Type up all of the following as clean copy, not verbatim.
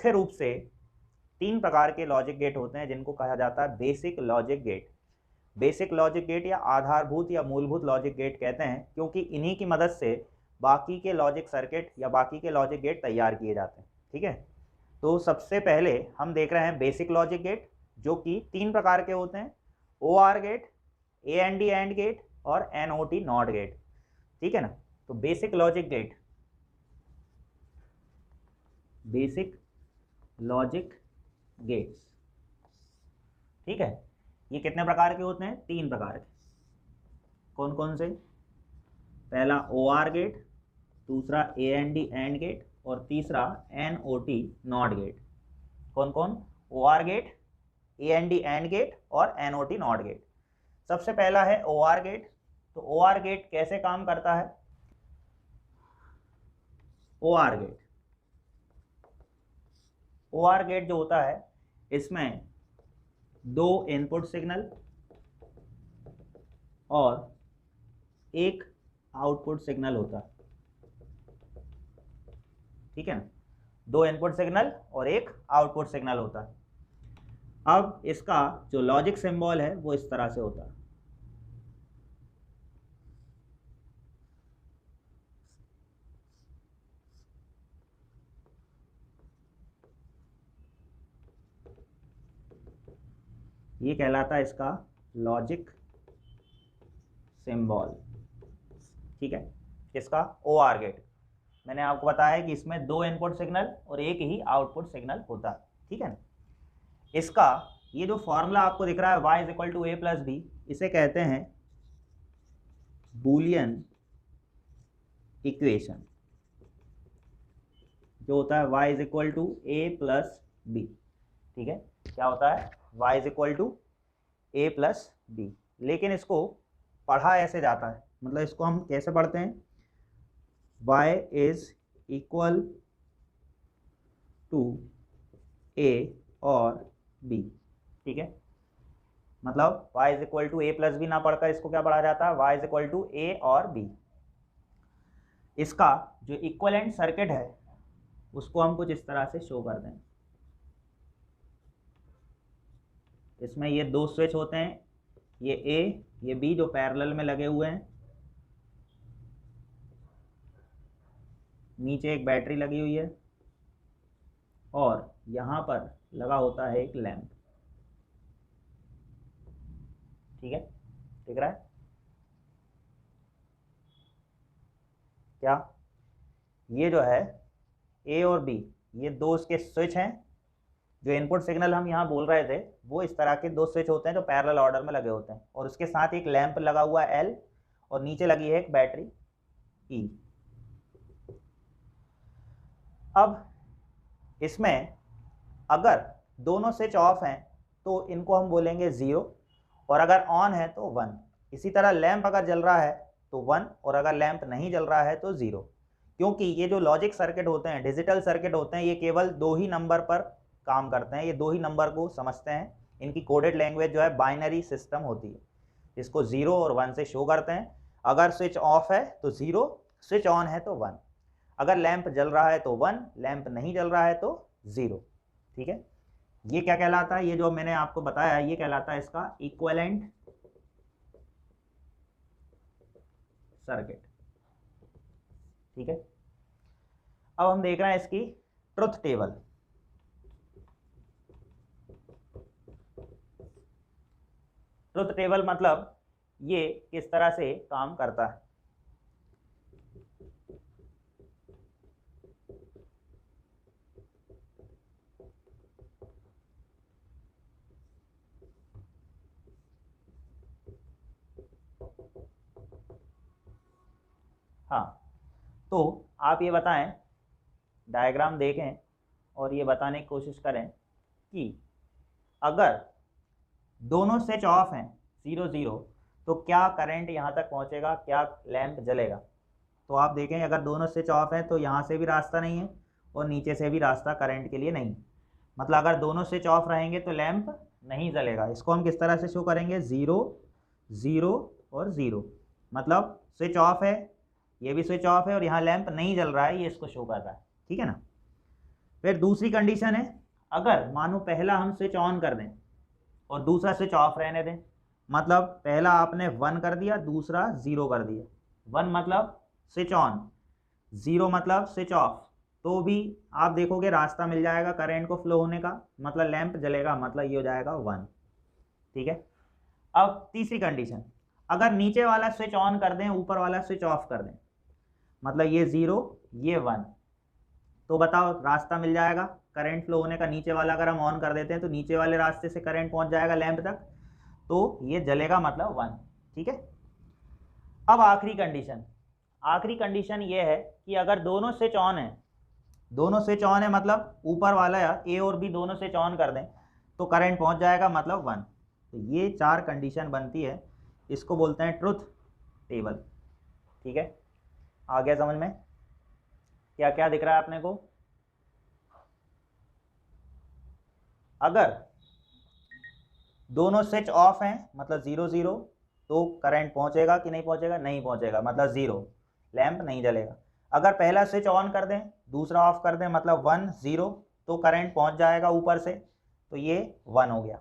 मुख्य रूप से 3 प्रकार के लॉजिक गेट होते हैं जिनको कहा जाता है basic logic gate. Basic logic gate या आधारभूत या मूलभूत लॉजिक गेट कहते हैं, क्योंकि इन्हीं की मदद से बाकी के लॉजिक सर्किट या बाकी के लॉजिक गेट तैयार किए जाते हैं। ठीक है, तो सबसे पहले हम देख रहे हैं बेसिक लॉजिक गेट, जो कि 3 प्रकार के होते हैं, OR gate, AND AND gate और NOT NOT गेट। ठीक है ना, तो basic logic gate, basic logic gates, ठीक है, ये कितने प्रकार के होते हैं? 3 प्रकार के। कौन कौन से? पहला OR गेट, दूसरा AND AND गेट और तीसरा NOT NOT गेट। कौन कौन? OR gate, AND AND gate और NOT NOT गेट। सबसे पहला है OR गेट। तो OR गेट कैसे काम करता है? OR गेट, OR गेट जो होता है इसमें 2 इनपुट सिग्नल और 1 आउटपुट सिग्नल होता है। ठीक है ना, 2 इनपुट सिग्नल और 1 आउटपुट सिग्नल होता है। अब इसका जो लॉजिक सिंबल है वो इस तरह से होता है। ये कहलाता है इसका लॉजिक सिंबल। ठीक है, इसका OR गेट। मैंने आपको बताया कि इसमें 2 इनपुट सिग्नल और 1 ही आउटपुट सिग्नल होता है। ठीक है ना, इसका ये जो फॉर्मूला आपको दिख रहा है y = a + b, इसे कहते हैं बूलियन इक्वेशन, जो होता है y = a + b। ठीक है, क्या होता है? y = a + b। लेकिन इसको पढ़ा ऐसे जाता है, मतलब इसको हम कैसे पढ़ते हैं? y = a और b। ठीक है, मतलब y = a + b ना पढ़कर इसको क्या पढ़ा जाता है? y = a और b। इसका जो इक्विवेलेंट सर्किट है उसको हम कुछ इस तरह से शो कर दें। इसमें ये 2 स्विच होते हैं, ये A ये B, जो पैरेलल में लगे हुए हैं। नीचे एक बैटरी लगी हुई है और यहाँ पर लगा होता है एक लैंप। ठीक है, दिख रहा है क्या? ये जो है A और B, ये 2 इसके स्विच हैं। जो इनपुट सिग्नल हम यहाँ बोल रहे थे वो इस तरह के 2 स्विच होते हैं जो पैरेलल ऑर्डर में लगे होते हैं, और उसके साथ एक लैंप लगा हुआ है L और नीचे लगी है एक बैटरी E। अब इसमें अगर दोनों स्विच ऑफ हैं तो इनको हम बोलेंगे 0, और अगर ऑन है तो 1। इसी तरह लैंप अगर जल रहा है तो 1, और अगर लैंप नहीं जल रहा है तो 0। क्योंकि ये जो लॉजिक सर्किट होते हैं, डिजिटल सर्किट होते हैं, ये केवल 2 ही नंबर पर काम करते हैं, ये 2 ही नंबर को समझते हैं। इनकी कोडेड लैंग्वेज जो है बाइनरी सिस्टम होती है, इसको 0 और 1 से शो करते हैं। अगर स्विच ऑफ है तो 0, स्विच ऑन है तो 1, अगर लैंप जल रहा है तो 1, लैंप नहीं जल रहा है तो 0। ठीक है, ये क्या कहलाता है? ये जो मैंने आपको बताया ये कहलाता है इसका इक्विवेलेंट सर्किट। ठीक है, अब हम देख रहे हैं इसकी ट्रुथ टेबल। ट्रुथ टेबल मतलब ये किस तरह से काम करता है। हाँ, तो आप ये बताएं, डायग्राम देखें और ये बताने की कोशिश करें कि अगर दोनों स्विच ऑफ हैं 0 0, तो क्या करंट यहाँ तक पहुँचेगा, क्या लैंप जलेगा? तो आप देखें, अगर दोनों स्विच ऑफ हैं तो यहाँ से भी रास्ता नहीं है और नीचे से भी रास्ता करंट के लिए नहीं। मतलब अगर दोनों स्विच ऑफ रहेंगे तो लैंप नहीं जलेगा। इसको हम किस तरह से शो करेंगे? 0 0 और 0, मतलब स्विच ऑफ है, ये भी स्विच ऑफ है और यहाँ लैंप नहीं जल रहा है, ये इसको शो कर रहा है। ठीक है ना, फिर दूसरी कंडीशन है, अगर मानो पहला हम स्विच ऑन कर दें और दूसरा स्विच ऑफ रहने दें, मतलब पहला आपने 1 कर दिया, दूसरा 0 कर दिया। 1 मतलब स्विच ऑन, 0 मतलब स्विच ऑफ, तो भी आप देखोगे रास्ता मिल जाएगा करंट को फ्लो होने का, मतलब लैंप जलेगा, मतलब ये हो जाएगा 1। ठीक है। अब तीसरी कंडीशन, अगर नीचे वाला स्विच ऑन कर दें, ऊपर वाला स्विच ऑफ कर दें, मतलब ये 0 ये 1, तो बताओ रास्ता मिल जाएगा करंट फ्लो होने का। नीचे वाला अगर हम ऑन कर देते हैं तो नीचे वाले रास्ते से करंट पहुंच जाएगा लैंप तक, तो ये जलेगा, मतलब 1। ठीक है। अब आखिरी कंडीशन ये है कि अगर दोनों स्विच ऑन है, मतलब ऊपर वाला या ए और बी दोनों स्विच ऑन कर दें तो करंट पहुंच जाएगा, मतलब 1। तो ये 4 कंडीशन बनती है, इसको बोलते हैं ट्रुथ टेबल। ठीक है, आ गया समझ में? क्या क्या दिख रहा है अपने को? अगर दोनों स्विच ऑफ हैं, मतलब 0 0, तो करंट पहुंचेगा कि नहीं पहुंचेगा? नहीं पहुंचेगा, मतलब 0, लैंप नहीं जलेगा। अगर पहला स्विच ऑन कर दें, दूसरा ऑफ कर दें, मतलब 1 0, तो करंट पहुंच जाएगा ऊपर से, तो ये 1 हो गया।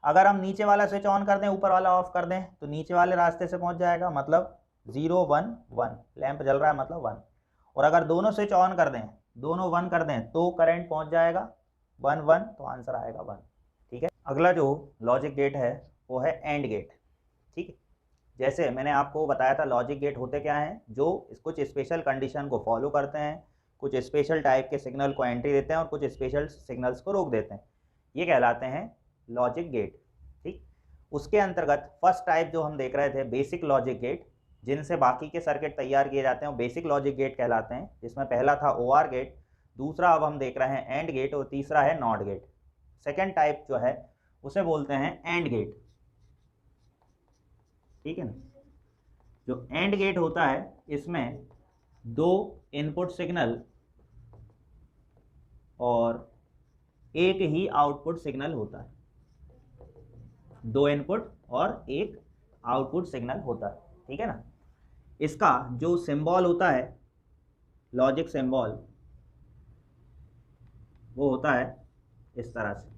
अगर हम नीचे वाला स्विच ऑन कर दें, ऊपर वाला ऑफ कर दें, तो नीचे वाले रास्ते से पहुंच जाएगा, मतलब 0 1 1, लैंप जल रहा है, मतलब 1। और अगर दोनों स्विच ऑन कर दें, दोनों 1 कर दें, तो करंट पहुंच जाएगा 1 1, तो आंसर आएगा 1। ठीक है। अगला जो लॉजिक गेट है वो है एंड गेट। ठीक है, जैसे मैंने आपको बताया था लॉजिक गेट होते क्या हैं, जो कुछ स्पेशल कंडीशन को फॉलो करते हैं, कुछ स्पेशल टाइप के सिग्नल को एंट्री देते हैं और कुछ स्पेशल सिग्नल्स को रोक देते हैं, ये कहलाते हैं लॉजिक गेट। ठीक, उसके अंतर्गत फर्स्ट टाइप जो हम देख रहे थे बेसिक लॉजिक गेट, जिनसे बाकी के सर्किट तैयार किए जाते हैं, वो बेसिक लॉजिक गेट कहलाते हैं, जिसमें पहला था OR गेट, दूसरा अब हम देख रहे हैं एंड गेट, और तीसरा है नॉट गेट। सेकेंड टाइप जो है उसे बोलते हैं एंड गेट। ठीक है ना, जो एंड गेट होता है इसमें 2 इनपुट सिग्नल और एक ही आउटपुट सिग्नल होता है, 2 इनपुट और एक आउटपुट सिग्नल होता है। ठीक है ना, इसका जो सिंबल होता है, लॉजिक सिंबल, वो होता है इस तरह से।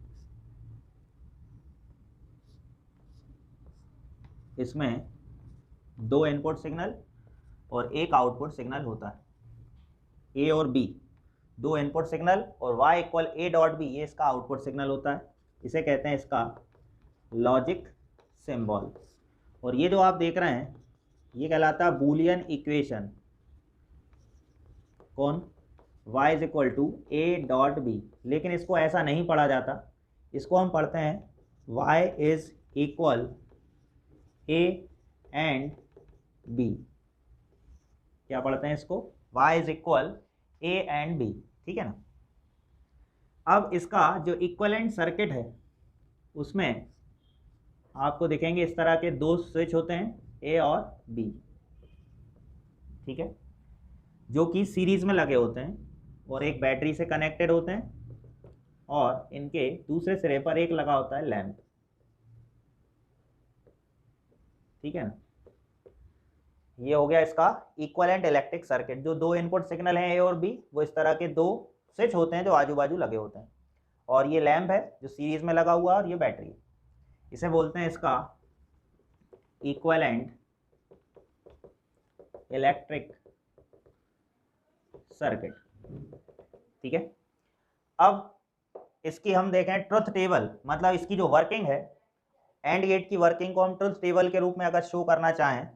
इसमें 2 इनपुट सिग्नल और एक आउटपुट सिग्नल होता है, ए और बी, 2 इनपुट सिग्नल, और y equal a dot B, ये इसका आउटपुट सिग्नल होता है। इसे कहते हैं इसका लॉजिक सिंबल। और ये जो आप देख रहे हैं ये कहलाता है बूलियन इक्वेशन। कौन? y is equal to a dot B, लेकिन इसको ऐसा नहीं पढ़ा जाता, इसको हम पढ़ते हैं y is equal a and b। क्या पढ़ते हैं इसको? y is equal a and b। ठीक है ना। अब इसका जो इक्विवेलेंट सर्किट है उसमें आपको दिखेंगे इस तरह के 2 स्विच होते हैं, A और B। ठीक है, जो कि सीरीज में लगे होते हैं और एक बैटरी से कनेक्टेड होते हैं, और इनके दूसरे सिरे पर एक लगा होता है लैंप। ठीक है ना, ये हो गया इसका इक्विवेलेंट इलेक्ट्रिक सर्किट। जो 2 इनपुट सिग्नल हैं A और B, वो इस तरह के 2 स्विच होते हैं जो आजू बाजू लगे होते हैं, और ये लैंप है जो सीरीज में लगा हुआ है, और ये बैटरी है। इसे बोलते हैं इसका इक्विवेलेंट इलेक्ट्रिक सर्किट। ठीक है, अब इसकी हम देखें ट्रुथ टेबल, मतलब इसकी जो वर्किंग है, एंड गेट की वर्किंग को हम ट्रुथ टेबल के रूप में अगर शो करना चाहें,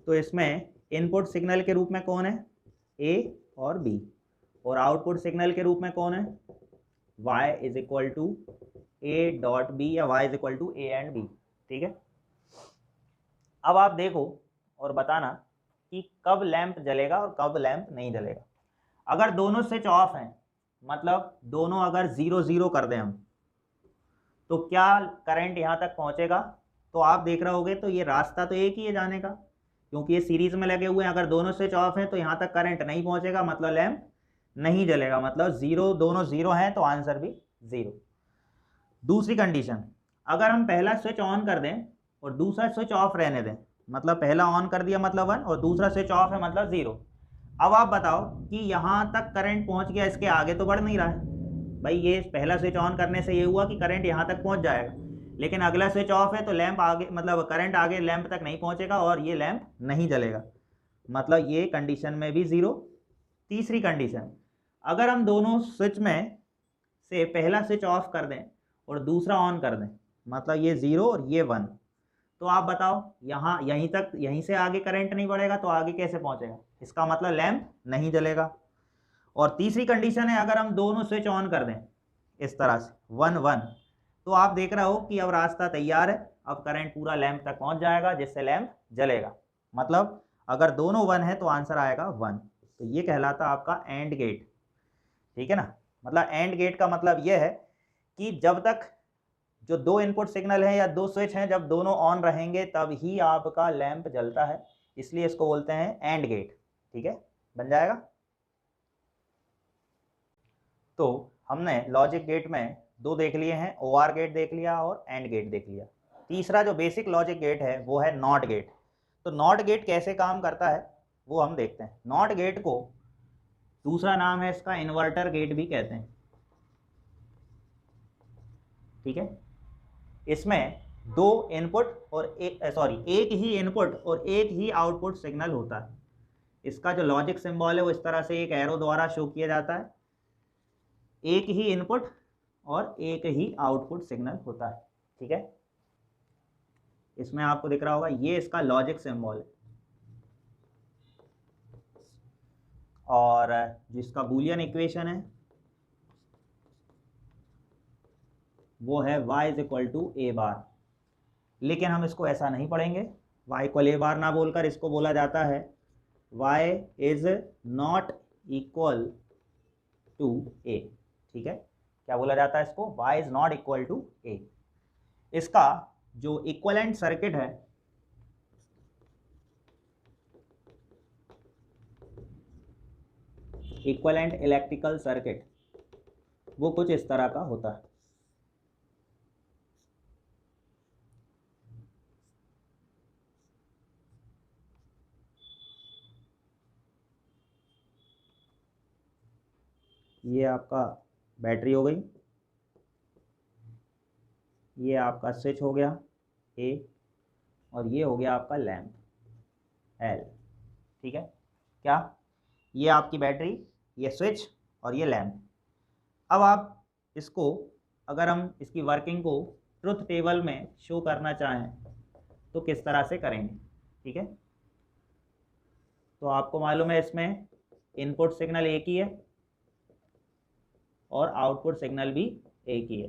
तो इसमें इनपुट सिग्नल के रूप में कौन है? A और B, और आउटपुट सिग्नल के रूप में कौन है? y is equal to a dot B, या y is equal to a and b। ठीक है, अब आप देखो और बताना कि कब लैंप जलेगा और कब लैंप नहीं जलेगा। अगर दोनों स्विच ऑफ हैं, मतलब दोनों अगर 0 0 कर दें हम, तो क्या करंट यहाँ तक पहुँचेगा? तो आप देख रहे होगे तो ये रास्ता तो एक ही है जाने का, क्योंकि ये सीरीज में लगे हुए हैं। अगर दोनों स्विच ऑफ हैं तो यहाँ तक करंट नहीं पहुँचेगा, मतलब लैंप नहीं जलेगा, मतलब 0, दोनों 0 हैं तो आंसर भी 0। दूसरी कंडीशन, अगर हम पहला स्विच ऑन कर दें और दूसरा स्विच ऑफ रहने दें, मतलब पहला ऑन कर दिया मतलब 1 और दूसरा स्विच ऑफ है मतलब 0। अब आप बताओ कि यहाँ तक करंट पहुँच गया, इसके आगे तो बढ़ नहीं रहा है भाई। ये पहला स्विच ऑन करने से ये हुआ कि करंट यहाँ तक पहुँच जाएगा, लेकिन अगला स्विच ऑफ है तो लैंप आगे मतलब करंट आगे लैंप तक नहीं पहुँचेगा और ये लैंप नहीं जलेगा, मतलब ये कंडीशन में भी 0। तीसरी कंडीशन, अगर हम दोनों स्विच में से पहला स्विच ऑफ कर दें और दूसरा ऑन कर दें, मतलब ये 0 और ये 1, तो आप बताओ यहाँ यहीं तक, यहीं से आगे करंट नहीं बढ़ेगा तो आगे कैसे पहुँचेगा, इसका मतलब लैंप नहीं जलेगा। और तीसरी कंडीशन है, अगर हम दोनों स्विच ऑन कर दें इस तरह से 1 1, तो आप देख रहे हो कि अब रास्ता तैयार है, अब करंट पूरा लैंप तक पहुंच जाएगा जिससे लैंप जलेगा। मतलब अगर दोनों 1 है तो आंसर आएगा 1। तो ये कहलाता आपका एंड गेट, ठीक है ना। मतलब एंड गेट का मतलब ये है कि जब तक जो दो इनपुट सिग्नल है या दो स्विच हैं, जब दोनों ऑन रहेंगे तब ही आपका लैंप जलता है, इसलिए इसको बोलते हैं एंड गेट, ठीक है, बन जाएगा। तो हमने लॉजिक गेट में दो देख लिए हैं, ओआर गेट देख लिया और एंड गेट देख लिया। तीसरा जो बेसिक लॉजिक गेट है वो है नॉट गेट। तो नॉट गेट कैसे काम करता है वो हम देखते हैं। नॉट गेट को दूसरा नाम है इसका इन्वर्टर गेट भी कहते हैं, ठीक है। इसमें दो इनपुट और एक ही इनपुट और एक ही आउटपुट सिग्नल होता है। इसका जो लॉजिक सिंबल है वो इस तरह से एक एरो द्वारा शो किया जाता है। एक ही इनपुट और एक ही आउटपुट सिग्नल होता है, ठीक है। इसमें आपको दिख रहा होगा ये इसका लॉजिक सिंबल है, और जिसका बूलियन इक्वेशन है वो है y इज इक्वल टू ए बार। लेकिन हम इसको ऐसा नहीं पढ़ेंगे, y इक्वल ए बार ना बोलकर इसको बोला जाता है y is not equal to A, ठीक है। क्या बोला जाता है इसको, y is not equal to A. इसका जो इक्विवेलेंट सर्किट है इक्विवेलेंट इलेक्ट्रिकल सर्किट वो कुछ इस तरह का होता है। ये आपका बैटरी हो गई, ये आपका स्विच हो गया ए, और ये हो गया आपका लैंप एल, ठीक है। क्या, ये आपकी बैटरी, ये स्विच और ये लैंप। अब आप इसको, अगर हम इसकी वर्किंग को ट्रुथ टेबल में शो करना चाहें तो किस तरह से करेंगे, ठीक है। तो आपको मालूम है इसमें इनपुट सिग्नल एक ही है और आउटपुट सिग्नल भी एक ही है,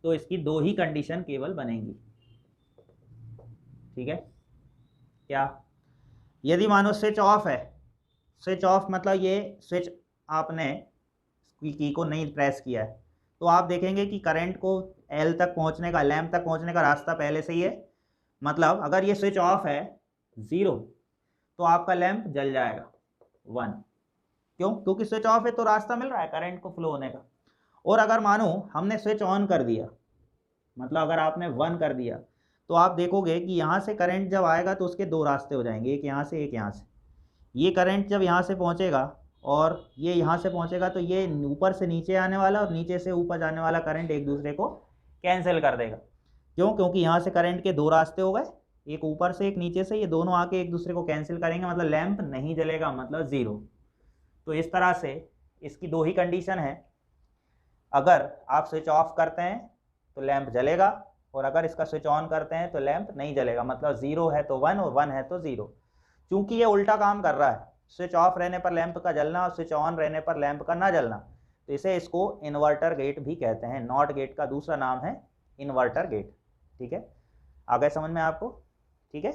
तो इसकी दो ही कंडीशन केवल बनेंगी, ठीक है। क्या, यदि मानो स्विच ऑफ है, स्विच ऑफ मतलब ये स्विच आपने की को नहीं प्रेस किया है, तो आप देखेंगे कि करंट को एल तक पहुंचने का, लैंप तक पहुंचने का रास्ता पहले से ही है। मतलब अगर ये स्विच ऑफ है 0 तो आपका लैंप जल जाएगा 1, क्यों, क्योंकि स्विच ऑफ है तो रास्ता मिल रहा है करंट को फ्लो होने का। और अगर मानो हमने स्विच ऑन कर दिया, मतलब अगर आपने 1 कर दिया, तो आप देखोगे कि यहाँ से करंट जब आएगा तो उसके दो रास्ते हो जाएंगे, एक यहाँ से एक यहाँ से। ये करंट जब यहाँ से पहुँचेगा और ये यहाँ से पहुँचेगा तो ये ऊपर से नीचे आने वाला और नीचे से ऊपर जाने वाला करंट एक दूसरे को कैंसिल कर देगा। क्यों, क्योंकि यहाँ से करंट के दो रास्ते हो गए, एक ऊपर से एक नीचे से, ये दोनों आके एक दूसरे को कैंसिल करेंगे, मतलब लैंप नहीं जलेगा, मतलब 0। तो इस तरह से इसकी दो ही कंडीशन है, अगर आप स्विच ऑफ करते हैं तो लैंप जलेगा और अगर इसका स्विच ऑन करते हैं तो लैंप नहीं जलेगा, मतलब 0 है तो 1 और 1 है तो 0। चूंकि ये उल्टा काम कर रहा है, स्विच ऑफ रहने पर लैंप का जलना और स्विच ऑन रहने पर लैंप का ना जलना, तो इसे इसको इन्वर्टर गेट भी कहते हैं। नॉट गेट का दूसरा नाम है इन्वर्टर गेट, ठीक है। आ गए समझ में आपको, ठीक है।